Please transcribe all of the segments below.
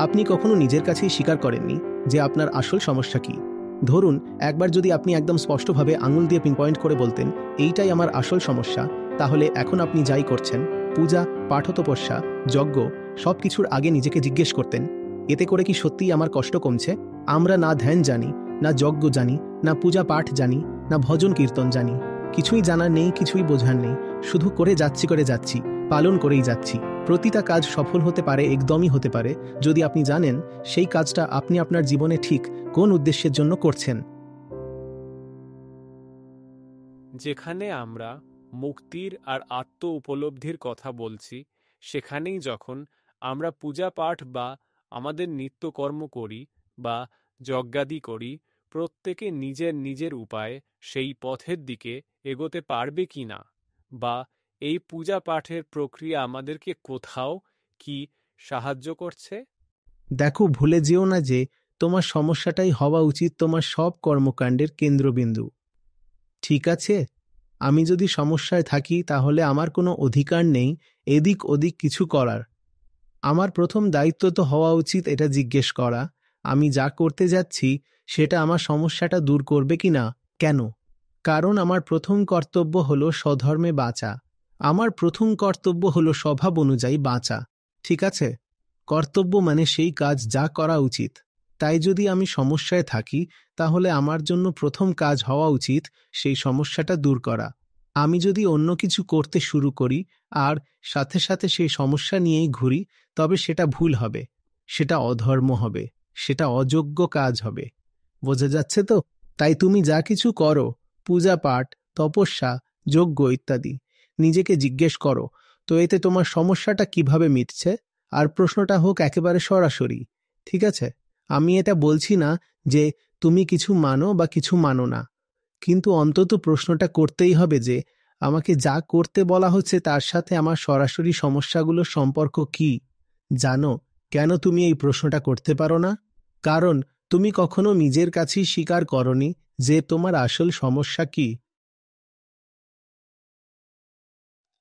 আপনি কখনো নিজের কাছেই স্বীকার করেননি যে আপনার আসল সমস্যা কি? ধরুন, একবার যদি আপনি একদম স্পষ্টভাবে আঙুল দিয়ে পিনপয়েন্ট করে বলতেন, এইটাই আমার আসল সমস্যা, তাহলে এখন আপনি যাই করছেন, পূজা, পাঠতপস্যা, যজ্ঞ, সব কিছুর আগে নিজেকে জিজ্ঞেস করতেন, এতে করে কি সত্যিই আমার কষ্ট কমছে? আমরা না ধ্যান জানি, না যজ্ঞ জানি, না পূজা পাঠ জানি, না ভজন কীর্তন জানি। কিছুই জানার নেই, কিছুই বোঝার নেই, শুধু করে যাচ্ছি, পালন করেই যাচ্ছি। প্রতিটা কাজ সফল হতে পারে, একদমই হতে পারে, যদি আপনি জানেন সেই কাজটা আপনি আপনার জীবনে ঠিক কোন উদ্দেশ্যের জন্য করছেন। যেখানে আমরা মুক্তির আর আত্ম উপলব্ধির কথা বলছি, সেখানেই যখন আমরা পূজা পাঠ বা আমাদের নিত্যকর্ম করি বা যজ্ঞাদি করি, প্রত্যেকে নিজের নিজের উপায়ে সেই পথের দিকে এগোতে পারবে কি না, বা এই পূজা পাঠের প্রক্রিয়া আমাদেরকে কোথাও কি সাহায্য করছে। দেখো, ভুলে যেও না যে তোমার সমস্যাটাই হওয়া উচিত তোমার সব কর্মকাণ্ডের কেন্দ্রবিন্দু। ঠিক আছে? আমি যদি সমস্যায় থাকি তাহলে আমার কোনো অধিকার নেই এদিক ওদিক কিছু করার। আমার প্রথম দায়িত্ব তো হওয়া উচিত এটা জিজ্ঞেস করা, আমি যা করতে যাচ্ছি সেটা আমার সমস্যাটা দূর করবে কিনা। কেন? কারণ আমার প্রথম কর্তব্য হলো স্বধর্মে বাঁচা। আমার প্রথম কর্তব্য হলো স্বভাব অনুযায়ী বাঁচা। ঠিক আছে? কর্তব্য মানে সেই কাজ যা করা উচিত। তাই যদি আমি সমস্যায় থাকি, তাহলে আমার জন্য প্রথম কাজ হওয়া উচিত সেই সমস্যাটা দূর করা। আমি যদি অন্য কিছু করতে শুরু করি আর সাথে সাথে সেই সমস্যা নিয়েই ঘুরি, তবে সেটা ভুল হবে, সেটা অধর্ম হবে, সেটা অযোগ্য কাজ হবে। বোঝা যাচ্ছে তো? তাই তুমি যা কিছু করো, পূজা পাঠ, তপস্যা, যজ্ঞ ইত্যাদি, নিজেকে জিজ্ঞেস করো, তো এতে তোমার সমস্যাটা কিভাবে মিটছে? আর প্রশ্নটা হোক একেবারে সরাসরি। ঠিক আছে? আমি এটা বলছি না যে তুমি কিছু মানো বা কিছু মানো না, কিন্তু অন্তত প্রশ্নটা করতেই হবে যে আমাকে যা করতে বলা হচ্ছে তার সাথে আমার সরাসরি সমস্যাগুলোর সম্পর্ক কি। জানো কেন তুমি এই প্রশ্নটা করতে পারো না? কারণ তুমি কখনো নিজের কাছেই স্বীকার করনি যে তোমার আসল সমস্যা কি।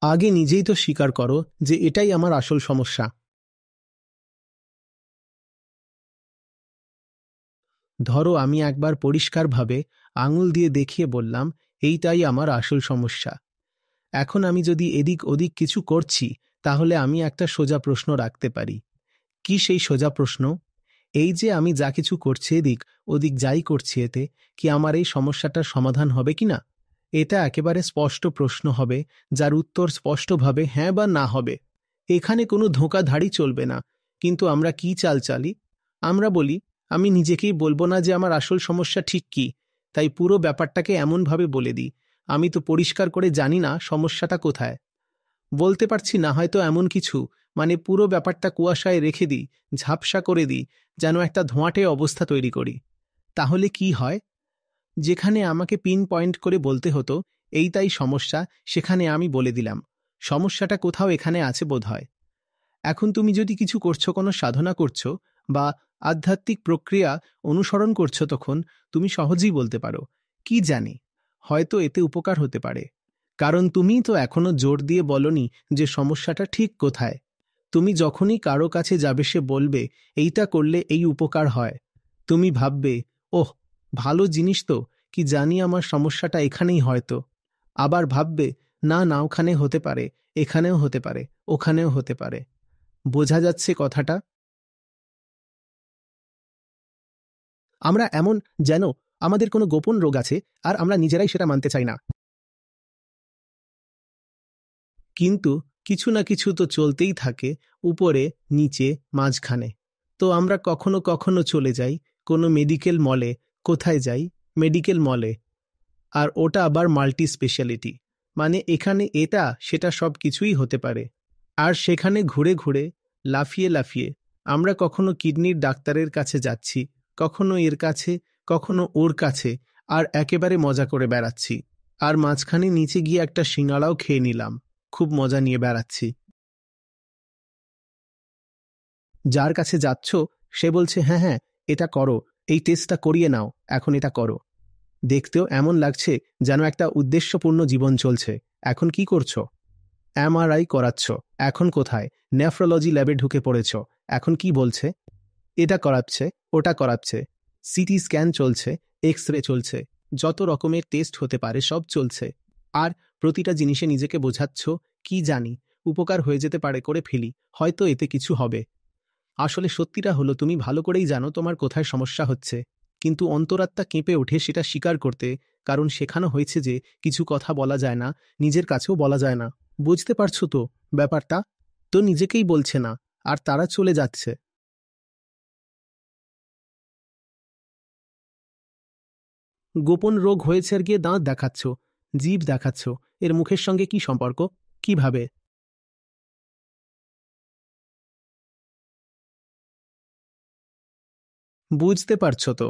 আগে নিজেই তো স্বীকার করো যে এটাই আমার আসল সমস্যা। ধরো, আমি একবার পরিষ্কারভাবে আঙুল দিয়ে দেখিয়ে বললাম, এইটাই আমার আসল সমস্যা। এখন আমি যদি এদিক ওদিক কিছু করছি, তাহলে আমি একটা সোজা প্রশ্ন রাখতে পারি। কি সেই সোজা প্রশ্ন? এই যে আমি যা কিছু করছি, এদিক ওদিক যাই করছি, এতে কি আমার এই সমস্যাটার সমাধান হবে কিনা? এটা একেবারে স্পষ্ট প্রশ্ন হবে, যার উত্তর স্পষ্টভাবে হ্যাঁ বা না হবে। এখানে কোনো ধোঁকাধাড়ি চলবে না। কিন্তু আমরা কি চাল চালি? আমরা বলি, আমি নিজেকেই বলবো না যে আমার আসল সমস্যা ঠিক কি, তাই পুরো ব্যাপারটাকে এমনভাবে বলে দিই, আমি তো পরিষ্কার করে জানি না সমস্যাটা কোথায়। বলতে পারছি না হয়তো এমন কিছু, মানে পুরো ব্যাপারটা কুয়াশায় রেখে দিই, ঝাপসা করে দিই, যেন একটা ধোঁয়াটে অবস্থা তৈরি করি। তাহলে কি হয়? যেখানে আমাকে পিন পয়েন্ট করে বলতে হতো এইটাই সমস্যা, সেখানে আমি বলে দিলাম সমস্যাটা কোথাও এখানে আছে বোধহয়। এখন তুমি যদি কিছু করছো, কোনো সাধনা করছো বা আধ্যাত্মিক প্রক্রিয়া অনুসরণ করছো, তখন তুমি সহজেই বলতে পারো, কি জানি, হয়তো এতে উপকার হতে পারে। কারণ তুমিই তো এখনো জোর দিয়ে বলনি যে সমস্যাটা ঠিক কোথায়। তুমি যখনই কারো কাছে যাবে, সে বলবে এইটা করলে এই উপকার হয়, তুমি ভাববে, ওহ, ভালো জিনিস তো, কি জানি আমার সমস্যাটা এখানেই হয়তো। আবার ভাববে, না না, ওখানে হতে পারে, এখানেও হতে পারে, ওখানেও হতে পারে। বোঝা যাচ্ছে কথাটা? আমরা এমন যেন আমাদের কোনো গোপন রোগ আছে আর আমরা নিজেরাই সেটা মানতে চাই না। কিন্তু কিছু না কিছু তো চলতেই থাকে, উপরে, নিচে, মাঝখানে। তো আমরা কখনো কখনো চলে যাই কোনো মেডিকেল মলে। কোথায় যাই? মেডিকেল মলে। আর ওটা আবার মাল্টি স্পেশালিটি, মানে এখানে এটা সেটা সব কিছুই হতে পারে। আর সেখানে ঘুরে ঘুরে, লাফিয়ে লাফিয়ে আমরা কখনো কিডনির ডাক্তারের কাছে যাচ্ছি, কখনো এর কাছে, কখনো ওর কাছে, আর একেবারে মজা করে বেড়াচ্ছি। আর মাঝখানে নিচে গিয়ে একটা সিঙ্গাড়াও খেয়ে নিলাম, খুব মজা নিয়ে বেড়াচ্ছি। যার কাছে যাচ্ছ সে বলছে, হ্যাঁ হ্যাঁ, এটা করো, এই টেস্টটা করিয়ে নাও, এখন এটা করো। দেখতেও এমন লাগছে যেন একটা উদ্দেশ্যপূর্ণ জীবন চলছে। এখন কি করছো? এমআরআই করাচ্ছ। এখন কোথায়? নেফ্রোলজি ল্যাবে ঢুকে পড়েছ। এখন কি বলছে? এটা করাচ্ছে, ওটা করাচ্ছে, সিটি স্ক্যান চলছে, এক্স রে চলছে, যত রকমের টেস্ট হতে পারে সব চলছে। আর প্রতিটা জিনিসে নিজেকে বোঝাচ্ছ, কি জানি, উপকার হয়ে যেতে পারে, করে ফেলি, হয়তো এতে কিছু হবে। আসলে সত্যিটা হলো তুমি ভালো করেই জানো তোমার কোথায় সমস্যা হচ্ছে, কিন্তু অন্তরাত্মা কেঁপে ওঠে সেটা স্বীকার করতে, কারণ শেখানো হয়েছে যে কিছু কথা বলা যায় না, নিজের কাছেও বলা যায় না। বুঝতে পারছো তো ব্যাপারটা? তো নিজেকেই বলছে না, আর তারা চলে যাচ্ছে। গোপন রোগ হয়েছে আর গিয়ে দাঁত দেখাচ্ছ, জিভ দেখাচ্ছ, এর মুখের সঙ্গে কি সম্পর্ক? কিভাবে? বুঝতে পারছো তো?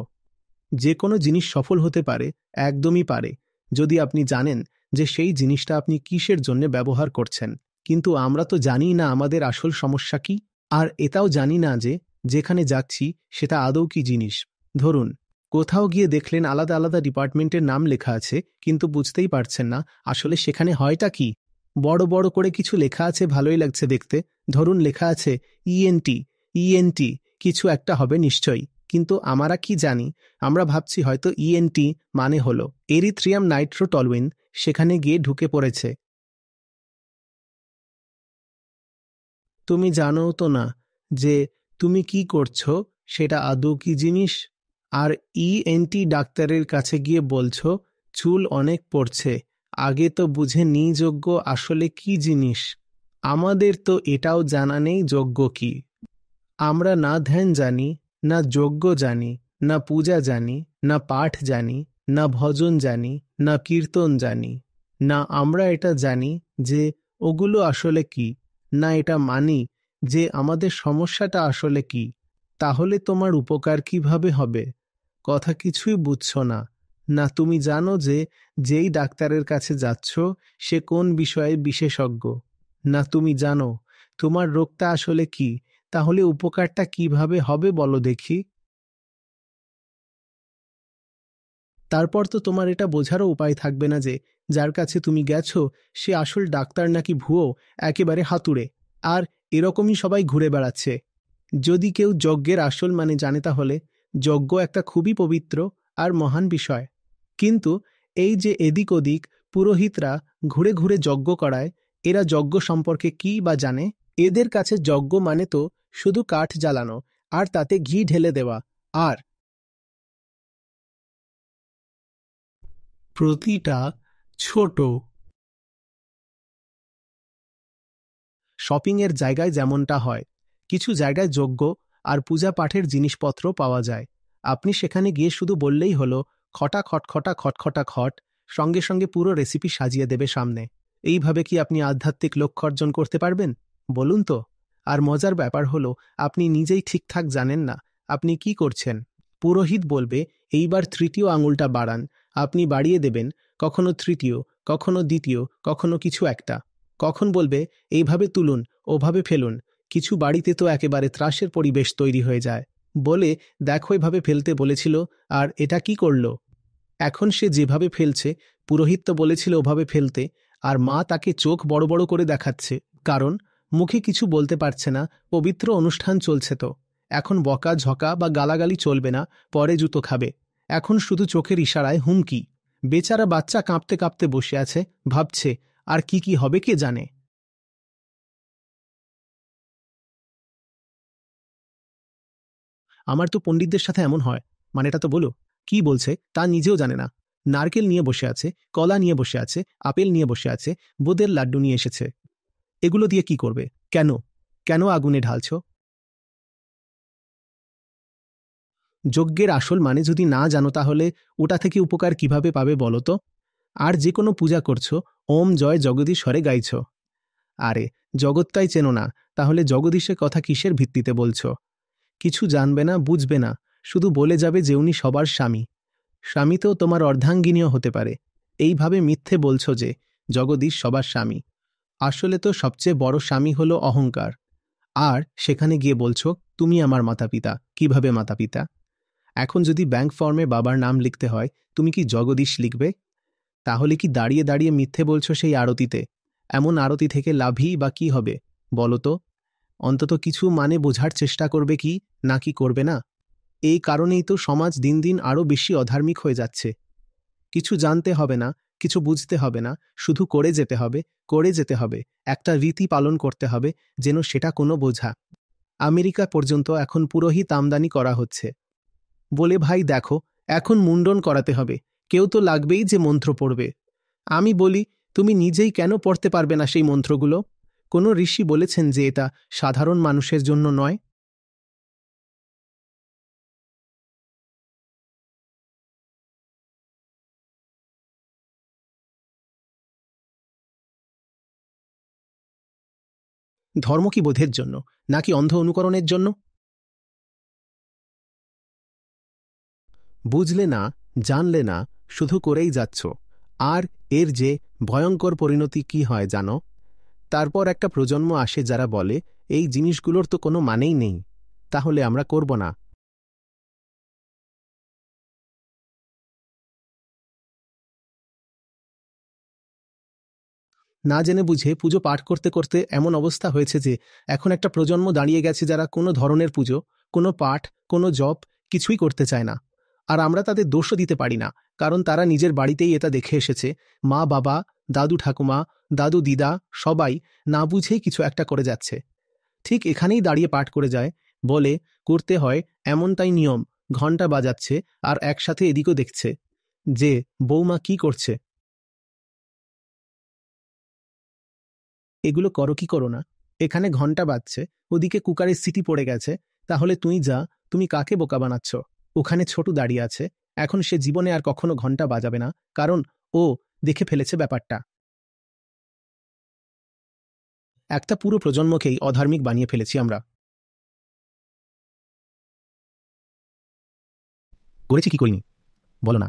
যে কোনো জিনিস সফল হতে পারে, একদমই পারে, যদি আপনি জানেন যে সেই জিনিসটা আপনি কিসের জন্য ব্যবহার করছেন। কিন্তু আমরা তো জানি না আমাদের আসল সমস্যা কি, আর এটাও জানি না যে যেখানে যাচ্ছি সেটা আদৌ কি জিনিস। ধরুন, কোথাও গিয়ে দেখলেন আলাদা আলাদা ডিপার্টমেন্টের নাম লেখা আছে, কিন্তু বুঝতেই পারছেন না আসলে সেখানে হয়টা কি। বড় বড় করে কিছু লেখা আছে, ভালোই লাগছে দেখতে। ধরুন লেখা আছে ইএনটি, ইএনটি, কিছু একটা হবে নিশ্চয়ই, কিন্তু আমরা কি জানি? আমরা ভাবছি হয়তো ইএনটি মানে হলো এরিথ্রিয়াম নাইট্রোটলুইন, সেখানে গিয়ে ঢুকে পড়েছে। তুমি জানো তো না যে তুমি কি করছো সেটা আদৌ কি জিনিস। আর ইএনটি ডাক্তারের কাছে গিয়ে বলছো চুল অনেক পড়ছে, আগে তো বুঝে নিই যোগ্য আসলে কি জিনিস। আমাদের তো এটাও জানা নেই যোগ্য কি। আমরা না ধ্যান জানি, না যজ্ঞ জানি, না পূজা জানি, না পাঠ জানি, না ভজন জানি, না কীর্তন জানি। না আমরা এটা জানি যে ওগুলো আসলে কি, না এটা মানি যে আমাদের সমস্যাটা আসলে কি। তাহলে তোমার উপকার কিভাবে হবে? কথা কিছুই বুঝছো না। না তুমি জানো যে যেই ডাক্তারের কাছে যাচ্ছ সে কোন বিষয়ে বিশেষজ্ঞ। না তুমি জানো তোমার রোগটা আসলে কি। তাহলে উপকারটা কিভাবে হবে বলো দেখি। তারপর তো তোমার এটা বোঝারও উপায় থাকবে না যে যার কাছে তুমি গেছো সে আসল ডাক্তার নাকি ভুয়ো, একেবারে হাতুড়ে। আর এরকমই সবাই ঘুরে বেড়াচ্ছে। যদি কেউ যজ্ঞের আসল মানে জানে তাহলে যজ্ঞ একটা খুবই পবিত্র আর মহান বিষয়। কিন্তু এই যে এদিক ওদিক পুরোহিতরা ঘুরে ঘুরে যজ্ঞ করায়, এরা যজ্ঞ সম্পর্কে কি বা জানে? এদের কাছে যজ্ঞ মানে তো শুধু কাঠ জ্বালানো আর তাতে ঘি ঢেলে দেওয়া। আর প্রতিটা ছোট শপিংয়ের জায়গায় যেমনটা হয়, কিছু জায়গায় যজ্ঞ আর পূজা পাঠের জিনিসপত্র পাওয়া যায়। আপনি সেখানে গিয়ে শুধু বললেই হলো খটা খটখটা খটখটা খট, সঙ্গে সঙ্গে পুরো রেসিপি সাজিয়ে দেবে সামনে। এইভাবে কি আপনি আধ্যাত্মিক লক্ষ্য অর্জন করতে পারবেন? বলুন তো। আর মজার ব্যাপার হলো আপনি নিজেই ঠিকঠাক জানেন না আপনি কি করছেন। পুরোহিত বলবে এইবার তৃতীয় আঙুলটা বাড়ান, আপনি বাড়িয়ে দেবেন, কখনো তৃতীয়, কখনো দ্বিতীয়, কখনো কিছু একটা। কখন বলবে এইভাবে তুলুন, ওভাবে ফেলুন। কিছু বাড়িতে তো একেবারে ত্রাসের পরিবেশ তৈরি হয়ে যায়। বলে দেখো এভাবে ফেলতে বলেছিল, আর এটা কি করলো। এখন সে যেভাবে ফেলছে, পুরোহিত তো বলেছিল ওভাবে ফেলতে, আর মা তাকে চোখ বড় বড় করে দেখাচ্ছে, কারণ মুখে কিছু বলতে পারছে না, পবিত্র অনুষ্ঠান চলছে তো। এখন বকা ঝকা বা গালাগালি চলবে না, পরে জুতো খাবে। এখন শুধু চোখের ইশারায় হুমকি। বেচারা বাচ্চা কাঁপতে কাঁপতে বসে আছে, ভাবছে আর কি কি হবে কে জানে। আমার তো পণ্ডিতদের সাথে এমন হয়, মানেটা তো বলো। কি বলছে তা নিজেও জানে না। নারকেল নিয়ে বসে আছে, কলা নিয়ে বসে আছে, আপেল নিয়ে বসে আছে, বোঁদের লাড্ডু নিয়ে এসেছে। এগুলো দিয়ে কি করবে? কেন? কেন আগুনে ঢালছ? যজ্ঞের আসল মানে যদি না জানো তাহলে ওটা থেকে উপকার কিভাবে পাবে বলো তো? আর যে কোনো পূজা করছো, ওম জয় জগদীশ্বরে গাইছ। আরে জগৎটাই চেনো না, তাহলে জগদীশের কথা কিসের ভিত্তিতে বলছো? কিছু জানবে না, বুঝবে না, শুধু বলে যাবে যে উনি সবার স্বামী। স্বামী তো তোমার অর্ধাঙ্গিনীও হতে পারে। এইভাবে মিথ্যে বলছো যে জগদীশ সবার স্বামী। আসলে তো সবচেয়ে বড় স্বামী হলো অহংকার। আর সেখানে গিয়ে বলছো তুমি আমার মাতাপিতা। কিভাবে মাতাপিতা? এখন যদি ব্যাংক ফর্মে বাবার নাম লিখতে হয়, তুমি কি জগদীশ লিখবে? তাহলে কি দাঁড়িয়ে দাঁড়িয়ে মিথ্যে বলছো সেই আরতিতে? এমন আরতি থেকে লাভই বা কি হবে বলো তো? অন্তত কিছু মানে বোঝার চেষ্টা করবে কি নাকি করবে না। এই কারণেই তো সমাজ দিন দিন আরও বেশি অধার্মিক হয়ে যাচ্ছে। কিছু জানতে হবে না, কিছু বুঝতে হবে না, শুধু করে যেতে হবে, করে যেতে হবে, একটা রীতি পালন করতে হবে, যেন সেটা কোনো বোঝা। আমেরিকা পর্যন্ত এখন পুরোহিত আমদানি করা হচ্ছে। বলে ভাই দেখো, এখন মুন্ডন করাতে হবে, কেউ তো লাগবেই যে মন্ত্র পড়বে। আমি বলি, তুমি নিজেই কেন পড়তে পারবে না সেই মন্ত্রগুলো? কোনো ঋষি বলেছেন যে এটা সাধারণ মানুষের জন্য নয়? ধর্ম কি বোধের জন্য, নাকি অন্ধ অনুকরণের জন্য? বুঝলে না, জানলে না, শুধু করেই যাচ্ছ। আর এর যে ভয়ঙ্কর পরিণতি কি হয় জানো? তারপর একটা প্রজন্ম আসে যারা বলে, এই জিনিসগুলোর তো কোনো মানেই নেই, তাহলে আমরা করব না। না জেনে বুঝে পুজো পাঠ করতে করতে এমন অবস্থা হয়েছে যে এখন একটা প্রজন্ম দাঁড়িয়ে গেছে যারা কোনো ধরনের পুজো, কোনো পাঠ, কোনো জপ কিছুই করতে চায় না। আর আমরা তাদের দোষও দিতে পারি না, কারণ তারা নিজের বাড়িতেই এটা দেখে এসেছে। মা বাবা, দাদু ঠাকুমা, দাদু দিদা সবাই না বুঝেই কিছু একটা করে যাচ্ছে। ঠিক এখানেই দাঁড়িয়ে পাঠ করে যায়, বলে করতে হয় এমনটাই নিয়ম, ঘণ্টা বাজাচ্ছে আর একসাথে এদিকও দেখছে যে বৌমা কি করছে। এগুলো করো কি করো না, এখানে ঘন্টা বাজছে, ওদিকে কুকারের সিটি পড়ে গেছে, তাহলে তুই যা, তুমি কাকে বোকা বানাচ্ছ? ওখানে ছোট দাঁড়িয়ে আছে, এখন সে জীবনে আর কখনো ঘন্টা বাজাবে না, কারণ ও দেখে ফেলেছে ব্যাপারটা। একটা পুরো প্রজন্মকেই অধার্মিক বানিয়ে ফেলেছি আমরা। করেছি কি করিনি, বলো না।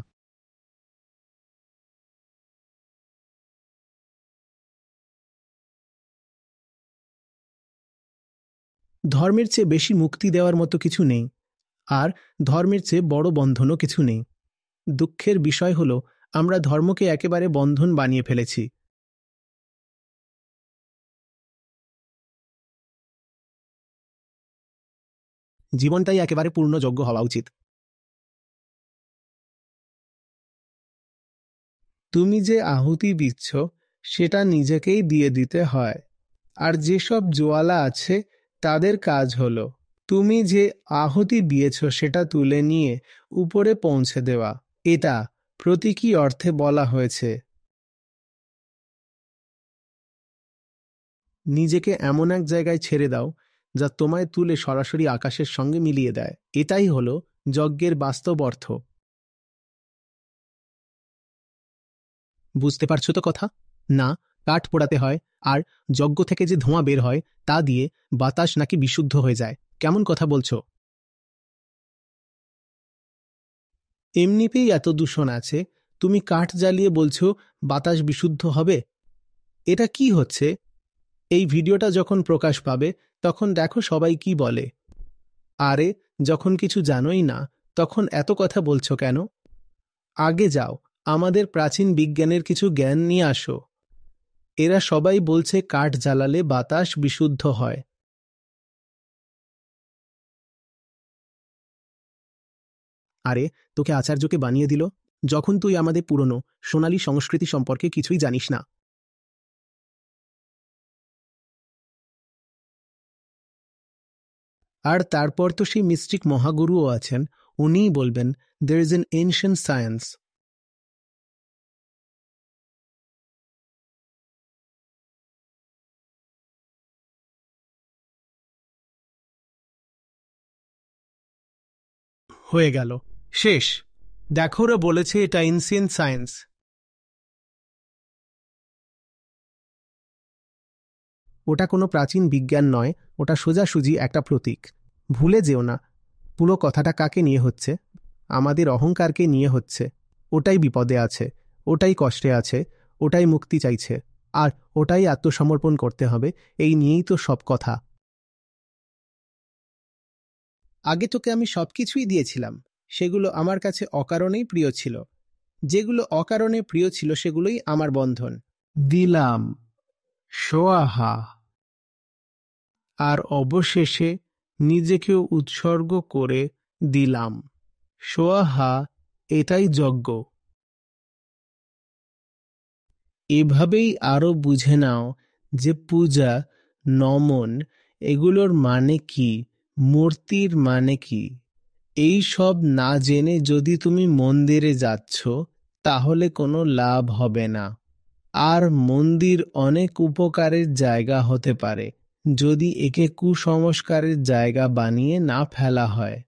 ধর্মের চেয়ে বেশি মুক্তি দেওয়ার মতো কিছু নেই, আর ধর্মের চেয়ে বড় বন্ধনও কিছু নেই। দুঃখের বিষয় হলো আমরা ধর্মকে একেবারে বন্ধন বানিয়ে ফেলেছি। জীবনটাই একেবারে পূর্ণযোগ্য হওয়া উচিত। তুমি যে আহুতি দিচ্ছ সেটা নিজেকেই দিয়ে দিতে হয়। আর যেসব জোয়ালা আছে তাদের কাজ হলো তুমি যে আহুতি দিয়েছ সেটা তুলে নিয়ে উপরে পৌঁছে দেওয়া। এটা প্রতীকী অর্থে বলা হয়েছে। নিজেকে এমন এক জায়গায় ছেড়ে দাও যা তোমায় তুলে সরাসরি আকাশের সঙ্গে মিলিয়ে দেয়। এটাই হলো যজ্ঞের বাস্তব অর্থ। বুঝতে পারছো তো কথা? না, কাঠ পোড়াতে হয়, আর যজ্ঞ থেকে যে ধোঁয়া বের হয় তা দিয়ে বাতাস নাকি বিশুদ্ধ হয়ে যায়। কেমন কথা বলছো? এমনিতেই এত দূষণ আছে, তুমি কাঠ জ্বালিয়ে বলছো বাতাস বিশুদ্ধ হবে? এটা কি হচ্ছে? এই ভিডিওটা যখন প্রকাশ পাবে তখন দেখো সবাই কি বলে। আরে, যখন কিছু জানোই না তখন এত কথা বলছো কেন? আগে যাও, আমাদের প্রাচীন বিজ্ঞানের কিছু জ্ঞান নিয়ে আসো। এরা সবাই বলছে কাঠ জ্বালালে বাতাস বিশুদ্ধ হয়। আরে, তোকে আচার্যকে বানিয়ে দিল যখন তুই আমাদের পুরনো সোনালী সংস্কৃতি সম্পর্কে কিছুই জানিস না। আর তারপর তো সেই মিস্টিক মহাগুরুও আছেন, উনিই বলবেন there is an ancient science. হয়ে গেল, শেষ। দেখো, ওরা বলেছে এটা এনশিয়েন্ট সায়েন্স। ওটা কোনো প্রাচীন বিজ্ঞান নয়, ওটা সোজাসুজি একটা প্রতীক। ভুলে যেও না, পুরো কথাটা কাকে নিয়ে হচ্ছে? আমাদের অহংকারকে নিয়ে হচ্ছে। ওটাই বিপদে আছে, ওটাই কষ্টে আছে, ওটাই মুক্তি চাইছে, আর ওটাই আত্মসমর্পণ করতে হবে। এই নিয়েই তো সব কথা। আগে তোকে আমি সবকিছুই দিয়েছিলাম, সেগুলো আমার কাছে অকারণেই প্রিয় ছিল। যেগুলো অকারণে প্রিয় ছিল সেগুলোই আমার বন্ধন। দিলাম, সোয়াহা। আর অবশেষে নিজেকেও উৎসর্গ করে দিলাম। সোয়াহা, এটাই যজ্ঞ। এভাবেই আরো বুঝে নাও যে পূজা, নমন এগুলোর মানে কি, মূর্তির মানে কি। এই সব না জেনে যদি তুমি মন্দিরে যাচ্ছ তাহলে কোনো লাভ হবে না। আর মন্দির অনেক উপকারের জায়গা হতে পারে যদি একে কুসংস্কারের জায়গা বানিয়ে না ফেলা হয়।